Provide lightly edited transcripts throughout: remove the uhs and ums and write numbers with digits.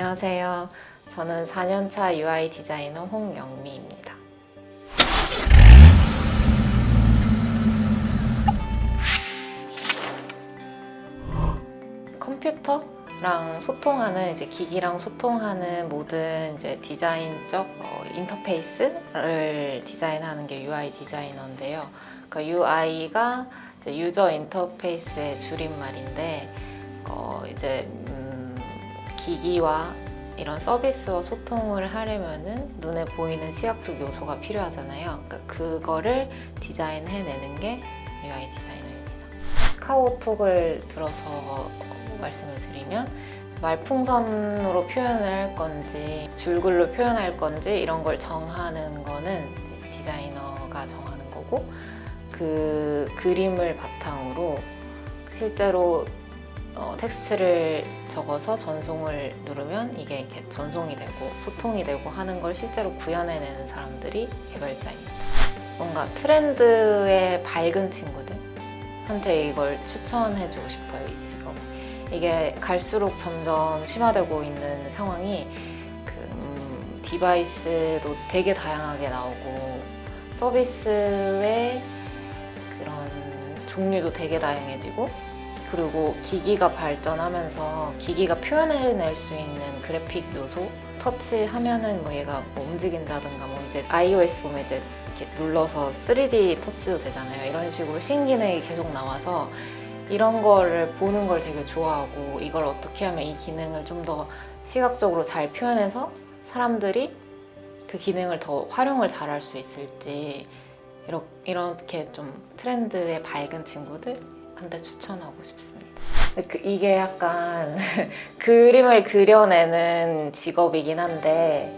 안녕하세요. 저는 4년차 UI 디자이너 홍영미입니다. 컴퓨터랑 소통하는 기기랑 소통하는 모든 디자인적 인터페이스를 디자인하는 게 UI 디자이너인데요. 그러니까 UI가 유저 인터페이스의 줄임말인데 기기와 이런 서비스와 소통을 하려면은 눈에 보이는 시각적 요소가 필요하잖아요. 그러니까 그거를 디자인해내는 게 UI 디자이너입니다. 카카오톡을 들어서 말씀을 드리면 말풍선으로 표현을 할 건지 줄글로 표현할 건지 이런 걸 정하는 거는 디자이너가 정하는 거고, 그 그림을 바탕으로 실제로 텍스트를 적어서 전송을 누르면 이게 이렇게 전송이 되고 소통이 되고 하는 걸 실제로 구현해내는 사람들이 개발자입니다. 뭔가 트렌드에 밝은 친구들한테 이걸 추천해주고 싶어요, 이 직업. 이게 갈수록 점점 심화되고 있는 상황이 디바이스도 되게 다양하게 나오고 서비스의 그런 종류도 되게 다양해지고, 그리고 기기가 발전하면서 기기가 표현해낼 수 있는 그래픽 요소, 터치하면은 얘가 움직인다든가 iOS 보면 이렇게 눌러서 3D 터치도 되잖아요. 이런 식으로 신기능이 계속 나와서 이런 거를 보는 걸 되게 좋아하고, 이걸 어떻게 하면 이 기능을 좀 더 시각적으로 잘 표현해서 사람들이 그 기능을 더 활용을 잘 할 수 있을지, 이렇게 좀 트렌드에 밝은 친구들한테 추천하고 싶습니다. 이게 약간 그림을 그려내는 직업이긴 한데,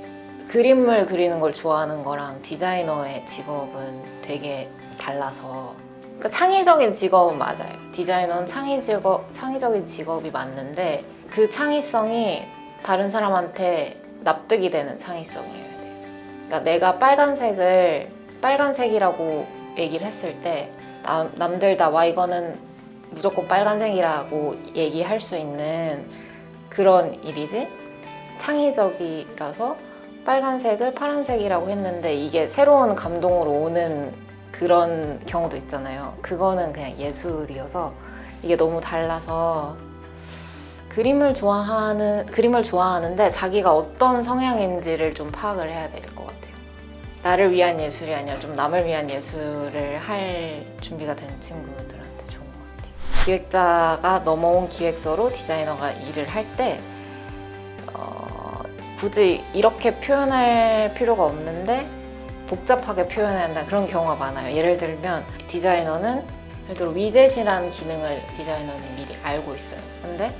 그림을 그리는 걸 좋아하는 거랑 디자이너의 직업은 되게 달라서, 그러니까 창의적인 직업은 맞아요. 디자이너는 창의적인 직업이 맞는데, 그 창의성이 다른 사람한테 납득이 되는 창의성이어야 돼요. 그러니까 내가 빨간색이라고 얘기를 했을 때 남들 다 와 이거는 무조건 빨간색이라고 얘기할 수 있는 그런 일이지, 창의적이라서 빨간색을 파란색이라고 했는데 이게 새로운 감동으로 오는 그런 경우도 있잖아요. 그거는 그냥 예술이어서 이게 너무 달라서 그림을 좋아하는데 자기가 어떤 성향인지를 좀 파악을 해야 될 것 같아요. 나를 위한 예술이 아니라 좀 남을 위한 예술을 할 준비가 된 친구들한테 좋은 것 같아요. 기획자가 넘어온 기획서로 디자이너가 일을 할 때 굳이 이렇게 표현할 필요가 없는데 복잡하게 표현해야 한다, 그런 경우가 많아요. 예를 들면 디자이너는 예를 들어 위젯이라는 기능을 디자이너는 미리 알고 있어요. 근데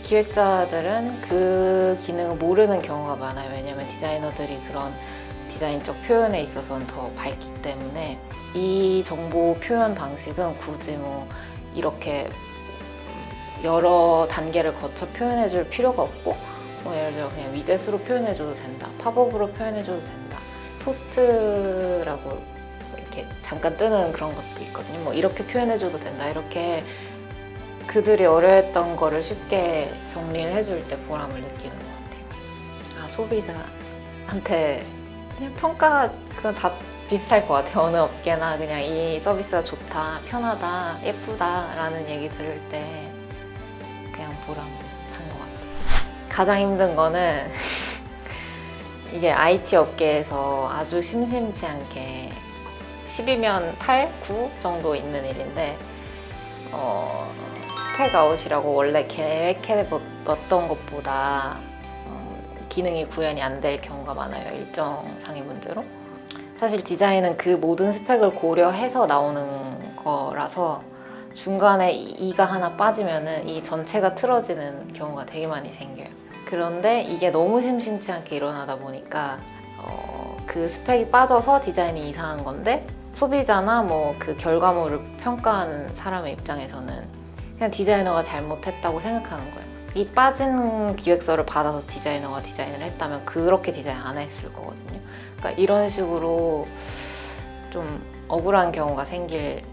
기획자들은 그 기능을 모르는 경우가 많아요. 왜냐면 디자이너들이 그런 디자인적 표현에 있어서는 더 밝기 때문에 이 정보 표현 방식은 굳이 이렇게 여러 단계를 거쳐 표현해줄 필요가 없고, 예를 들어 그냥 위젯으로 표현해줘도 된다, 팝업으로 표현해줘도 된다, 토스트라고 이렇게 잠깐 뜨는 그런 것도 있거든요. 이렇게 표현해줘도 된다, 이렇게 그들이 어려했던 거를 쉽게 정리를 해줄 때 보람을 느끼는 것 같아요. 소비자한테 그냥 평가가 그건 다 비슷할 것 같아요. 어느 업계나 그냥 이 서비스가 좋다, 편하다, 예쁘다 라는 얘기 들을 때 그냥 보람 산 것 같아요. 가장 힘든 거는 이게 IT 업계에서 아주 심심치 않게 10이면 8, 9 정도 있는 일인데, 스펙아웃이라고 원래 계획해뒀던 것보다 기능이 구현이 안 될 경우가 많아요. 일정상의 문제로. 사실 디자인은 그 모든 스펙을 고려해서 나오는 거라서 중간에 이가 하나 빠지면은 이 전체가 틀어지는 경우가 되게 많이 생겨요. 그런데 이게 너무 심심치 않게 일어나다 보니까 그 스펙이 빠져서 디자인이 이상한 건데, 소비자나 그 결과물을 평가하는 사람의 입장에서는 그냥 디자이너가 잘못했다고 생각하는 거예요. 이 빠진 기획서를 받아서 디자이너가 디자인을 했다면 그렇게 디자인 안 했을 거거든요. 그러니까 이런 식으로 좀 억울한 경우가 생기는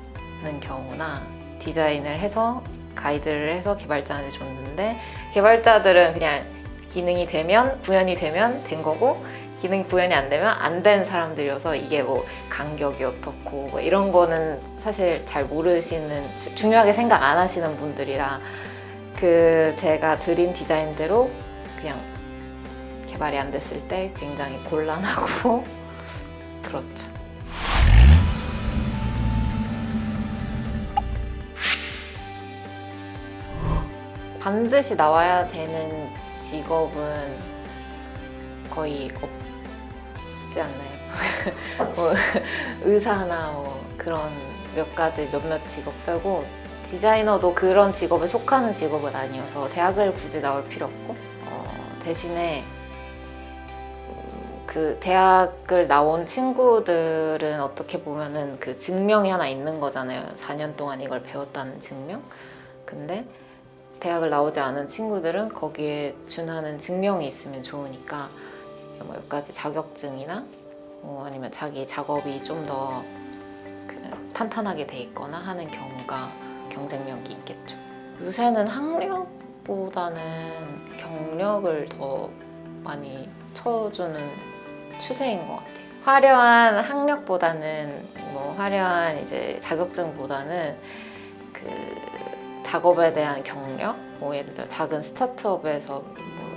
경우나, 디자인을 해서 가이드를 해서 개발자한테 줬는데 개발자들은 그냥 기능이 되면 구현이 되면 된 거고 기능 구현이 안 되면 안 된 사람들이어서 이게 뭐 간격이 어떻고 뭐 이런 거는 사실 잘 모르시는 중요하게 생각 안 하시는 분들이라 그 제가 드린 디자인대로 그냥 개발이 안 됐을 때 굉장히 곤란하고 그렇죠. 반드시 나와야 되는 직업은 거의 없지 않나요? 뭐 의사나 뭐 그런 몇 가지 몇몇 직업 빼고 디자이너도 그런 직업에 속하는 직업은 아니어서 대학을 굳이 나올 필요 없고 대신에 그 대학을 나온 친구들은 어떻게 보면은 그 증명이 하나 있는 거잖아요. 4년 동안 이걸 배웠다는 증명. 근데 대학을 나오지 않은 친구들은 거기에 준하는 증명이 있으면 좋으니까 뭐 몇 가지 자격증이나 아니면 자기 작업이 좀 더 탄탄하게 돼 있거나 하는 경우가 경쟁력이 있겠죠. 요새는 학력보다는 경력을 더 많이 쳐주는 추세인 것 같아요. 화려한 학력보다는 화려한 이제 자격증보다는 그 작업에 대한 경력, 예를 들어 작은 스타트업에서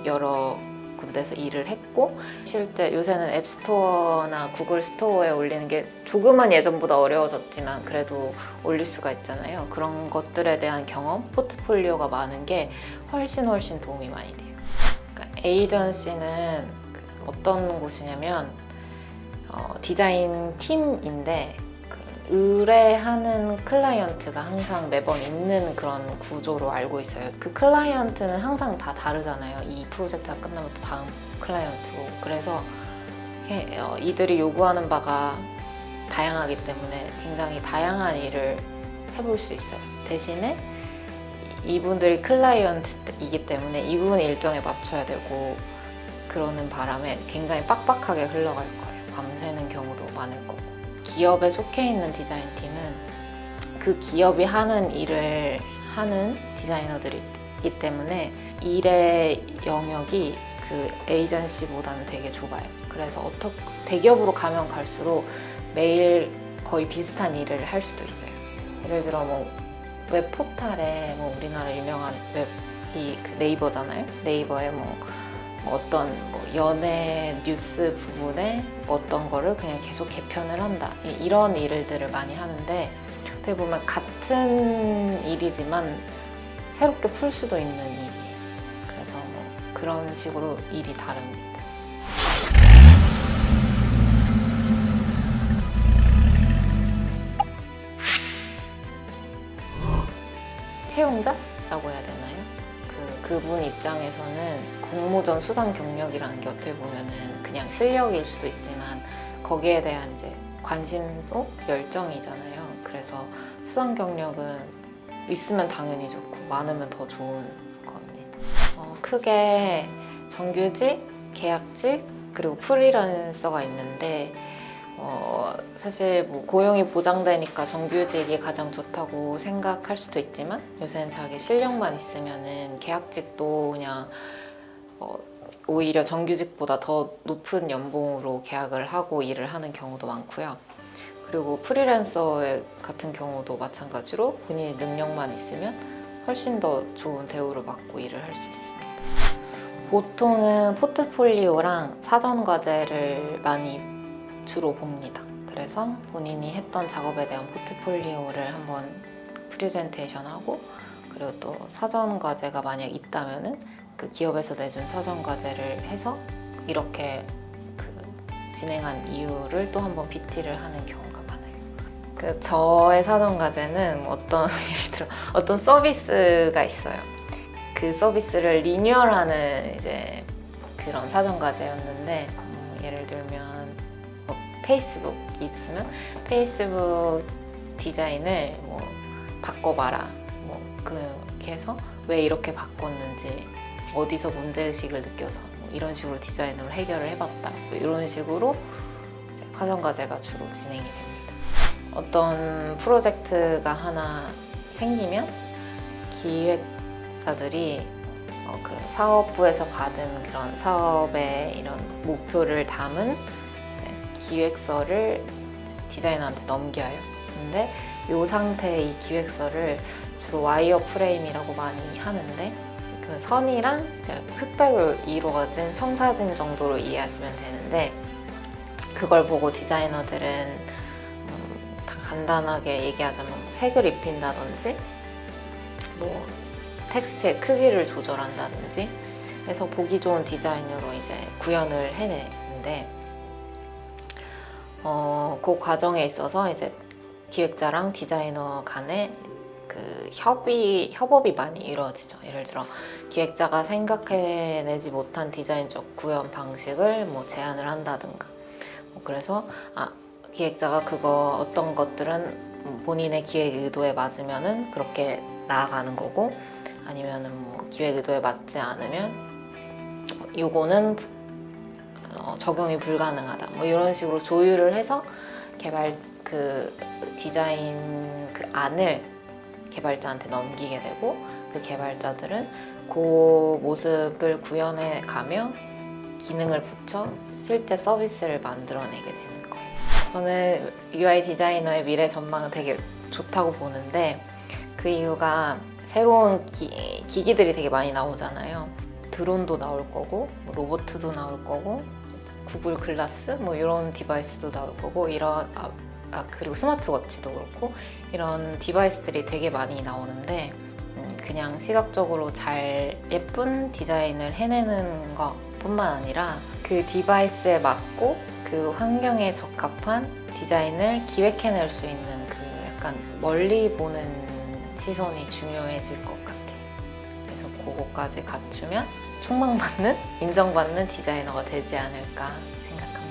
여러 군데서 일을 했고 실제 요새는 앱스토어나 구글 스토어에 올리는 게 조금은 예전보다 어려워졌지만 그래도 올릴 수가 있잖아요. 그런 것들에 대한 경험, 포트폴리오가 많은 게 훨씬 도움이 많이 돼요. 그러니까 에이전시는 어떤 곳이냐면 디자인 팀인데 의뢰하는 클라이언트가 항상 매번 있는 그런 구조로 알고 있어요. 그 클라이언트는 항상 다 다르잖아요. 이 프로젝트가 끝나면 또 다음 클라이언트고 그래서 이들이 요구하는 바가 다양하기 때문에 굉장히 다양한 일을 해볼 수 있어요. 대신에 이분들이 클라이언트이기 때문에 이분 일정에 맞춰야 되고 그러는 바람에 굉장히 빡빡하게 흘러갈 거예요. 밤새는 경우도 많을 거고. 기업에 속해 있는 디자인팀은 그 기업이 하는 일을 하는 디자이너들이기 때문에 일의 영역이 그 에이전시보다는 되게 좁아요. 그래서 대기업으로 가면 갈수록 매일 거의 비슷한 일을 할 수도 있어요. 예를 들어 웹 포탈에 우리나라 유명한 웹이 네이버잖아요. 네이버에 어떤 연예 뉴스 부분에 어떤 거를 그냥 계속 개편을 한다 이런 일들을 많이 하는데 어떻게 보면 같은 일이지만 새롭게 풀 수도 있는 일이에요. 그래서 그런 식으로 일이 다릅니다. 채용자라고 해야 되나요? 그분 입장에서는 공모전 수상 경력이라는 게 어떻게 보면은 그냥 실력일 수도 있지만 거기에 대한 이제 관심도 열정이잖아요. 그래서 수상 경력은 있으면 당연히 좋고 많으면 더 좋은 겁니다. 크게 정규직, 계약직, 그리고 프리랜서가 있는데 사실 고용이 보장되니까 정규직이 가장 좋다고 생각할 수도 있지만 요새는 자기 실력만 있으면은 계약직도 그냥 오히려 정규직보다 더 높은 연봉으로 계약을 하고 일을 하는 경우도 많고요. 그리고 프리랜서 같은 경우도 마찬가지로 본인이 능력만 있으면 훨씬 더 좋은 대우를 받고 일을 할 수 있습니다. 보통은 포트폴리오랑 사전 과제를 많이 주로 봅니다. 그래서 본인이 했던 작업에 대한 포트폴리오를 한번 프레젠테이션하고 그리고 또 사전 과제가 만약 있다면은 그 기업에서 내준 사전 과제를 해서 이렇게 진행한 이유를 또 한번 PT를 하는 경우가 많아요. 저의 사전 과제는 예를 들어 어떤 서비스가 있어요. 그 서비스를 리뉴얼하는 이제 그런 사전 과제였는데 예를 들면 페이스북이 있으면 페이스북 디자인을 바꿔봐라 그렇게 해서 왜 이렇게 바꿨는지 어디서 문제의식을 느껴서 이런 식으로 디자인으로 해결을 해봤다 이런 식으로 사전 과제가 주로 진행이 됩니다. 어떤 프로젝트가 하나 생기면 기획자들이 그 사업부에서 받은 그런 사업의 이런 목표를 담은 기획서를 디자이너한테 넘겨요. 근데 이 상태의 이 기획서를 주로 와이어 프레임이라고 많이 하는데, 그 선이랑 흑백으로 이루어진 청사진 정도로 이해하시면 되는데, 그걸 보고 디자이너들은 간단하게 얘기하자면 색을 입힌다든지 뭐 텍스트의 크기를 조절한다든지 해서 보기 좋은 디자인으로 이제 구현을 해내는데, 그 과정에 있어서 이제 기획자랑 디자이너 간에 그 협업이 많이 이루어지죠. 예를 들어 기획자가 생각해내지 못한 디자인적 구현 방식을 뭐 제안을 한다든가, 그래서 기획자가 그거 어떤 것들은 본인의 기획 의도에 맞으면은 그렇게 나아가는 거고, 아니면은 뭐 기획 의도에 맞지 않으면 요거는 적용이 불가능하다, 뭐 이런 식으로 조율을 해서 그 디자인 그 안을 개발자한테 넘기게 되고, 그 개발자들은 그 모습을 구현해 가며 기능을 붙여 실제 서비스를 만들어내게 되는 거예요. 저는 UI 디자이너의 미래 전망은 되게 좋다고 보는데, 그 이유가 새로운 기기들이 되게 많이 나오잖아요. 드론도 나올 거고, 뭐 로보트도 나올 거고, 구글 글라스 뭐 이런 디바이스도 나올 거고, 그리고 스마트워치도 그렇고, 이런 디바이스들이 되게 많이 나오는데, 그냥 시각적으로 잘 예쁜 디자인을 해내는 것뿐만 아니라 그 디바이스에 맞고 그 환경에 적합한 디자인을 기획해낼 수 있는 그 약간 멀리 보는 시선이 중요해질 것 같아요. 그래서 그거까지 갖추면 촉망받는, 인정받는 디자이너가 되지 않을까 생각합니다.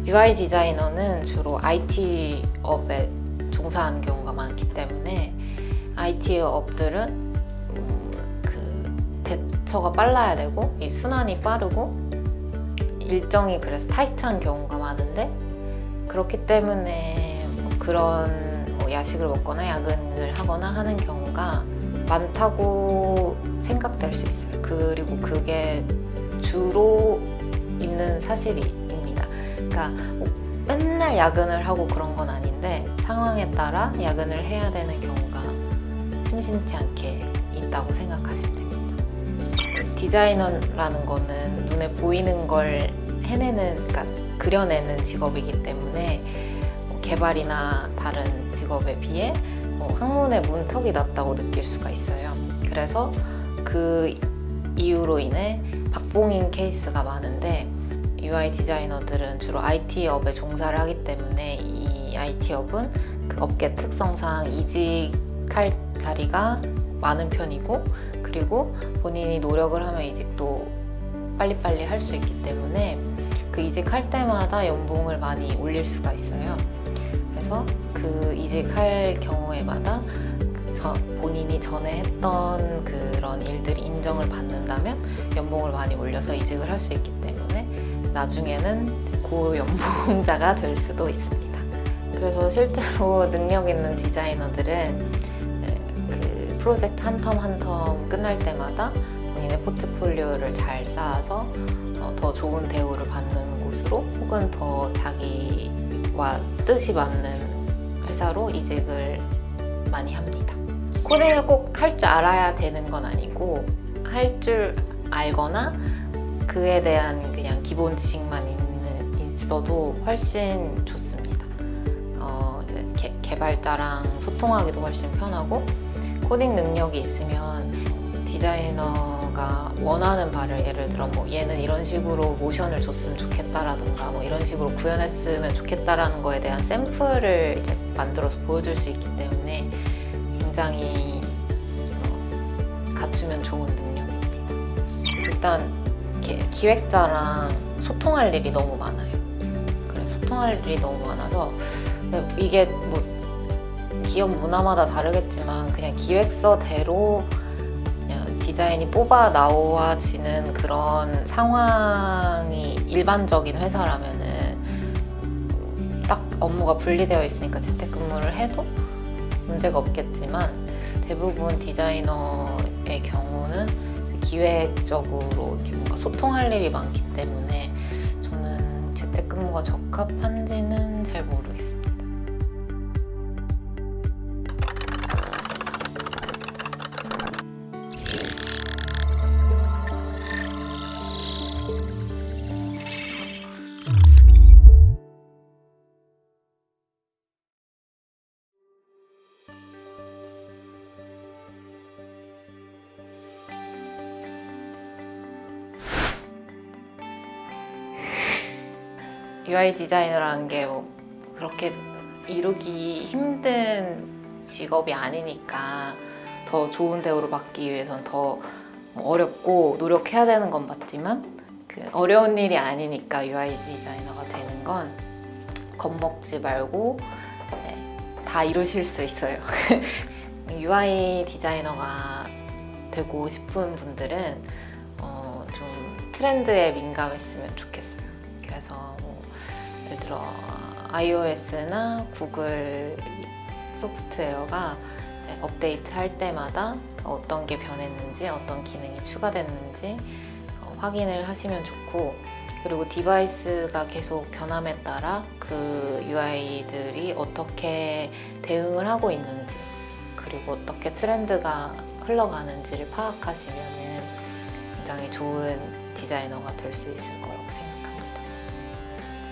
UI 디자이너는 주로 IT 업에 종사하는 경우가 많기 때문에, IT 업들은 그 대처가 빨라야 되고 이 순환이 빠르고 일정이 그래서 타이트한 경우가 많은데, 그렇기 때문에 그런 야식을 먹거나 야근을 하거나 하는 경우가 많다고 생각될 수 있어요. 그리고 그게 주로 있는 사실입니다. 그러니까 맨날 야근을 하고 그런 건 아닌데, 상황에 따라 야근을 해야 되는 경우가 심심치 않게 있다고 생각하시면 됩니다. 디자이너라는 거는 눈에 보이는 걸 해내는, 그러니까 그려내는 직업이기 때문에 개발이나 다른 직업에 비해 학문의 문턱이 낮다고 느낄 수가 있어요. 그래서 그 이유로 인해 박봉인 케이스가 많은데, UI 디자이너들은 주로 IT 업에 종사를 하기 때문에 이 IT 업은 그 업계 특성상 이직할 자리가 많은 편이고, 그리고 본인이 노력을 하면 이직도 빨리빨리 할 수 있기 때문에 그 이직할 때마다 연봉을 많이 올릴 수가 있어요. 그래서 그 이직할 경우에마다 본인이 전에 했던 그런 일들이 인정을 받는다면 연봉을 많이 올려서 이직을 할 수 있기 때문에 나중에는 고연봉자가 될 수도 있습니다. 그래서 실제로 능력 있는 디자이너들은 그 프로젝트 한 텀 한 텀 끝날 때마다 본인의 포트폴리오를 잘 쌓아서 더 좋은 대우를 받는 곳으로, 혹은 더 자기와 뜻이 맞는 회사로 이직을 많이 합니다. 코딩을 꼭 할 줄 알아야 되는 건 아니고, 할 줄 알거나 그에 대한 그냥 기본 지식만 있어도 훨씬 좋습니다. 이제 개발자랑 소통하기도 훨씬 편하고, 코딩 능력이 있으면 디자이너가 원하는 바를, 예를 들어 뭐 얘는 이런 식으로 모션을 줬으면 좋겠다라든가 뭐 이런 식으로 구현했으면 좋겠다라는 거에 대한 샘플을 이제 만들어서 보여줄 수 있기 때문에 굉장히 갖추면 좋은 능력입니다. 일단 기획자랑 소통할 일이 너무 많아요. 그래서 소통할 일이 너무 많아서 이게 뭐 기업 문화마다 다르겠지만 그냥 기획서대로 그냥 디자인이 뽑아 나와지는 그런 상황이 일반적인 회사라면은 딱 업무가 분리되어 있으니까 재택근무를 해도 문제가 없겠지만 대부분 디자이너의 경우는 기획적으로 이렇게 뭔가 소통할 일이 많기 때문에 저는 재택근무가 적합한지는 잘 모르겠습니다. UI 디자이너라는 게 뭐 그렇게 이루기 힘든 직업이 아니니까 더 좋은 대우를 받기 위해선 더 어렵고 노력해야 되는 건 맞지만 그 어려운 일이 아니니까 UI 디자이너가 되는 건 겁먹지 말고 다 이루실 수 있어요. UI 디자이너가 되고 싶은 분들은 좀 트렌드에 민감했으면 좋겠어요. 그래서 뭐 예를 들어 iOS나 구글 소프트웨어가 업데이트 할 때마다 어떤 게 변했는지 어떤 기능이 추가됐는지 확인을 하시면 좋고, 그리고 디바이스가 계속 변함에 따라 그 UI들이 어떻게 대응을 하고 있는지 그리고 어떻게 트렌드가 흘러가는지를 파악하시면 굉장히 좋은 디자이너가 될 수 있을 거라고 생각합니다.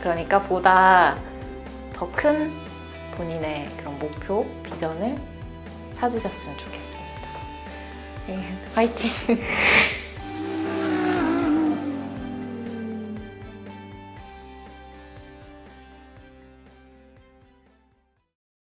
그러니까 보다 더 큰 본인의 그런 목표, 비전을 찾으셨으면 좋겠습니다. 화이팅!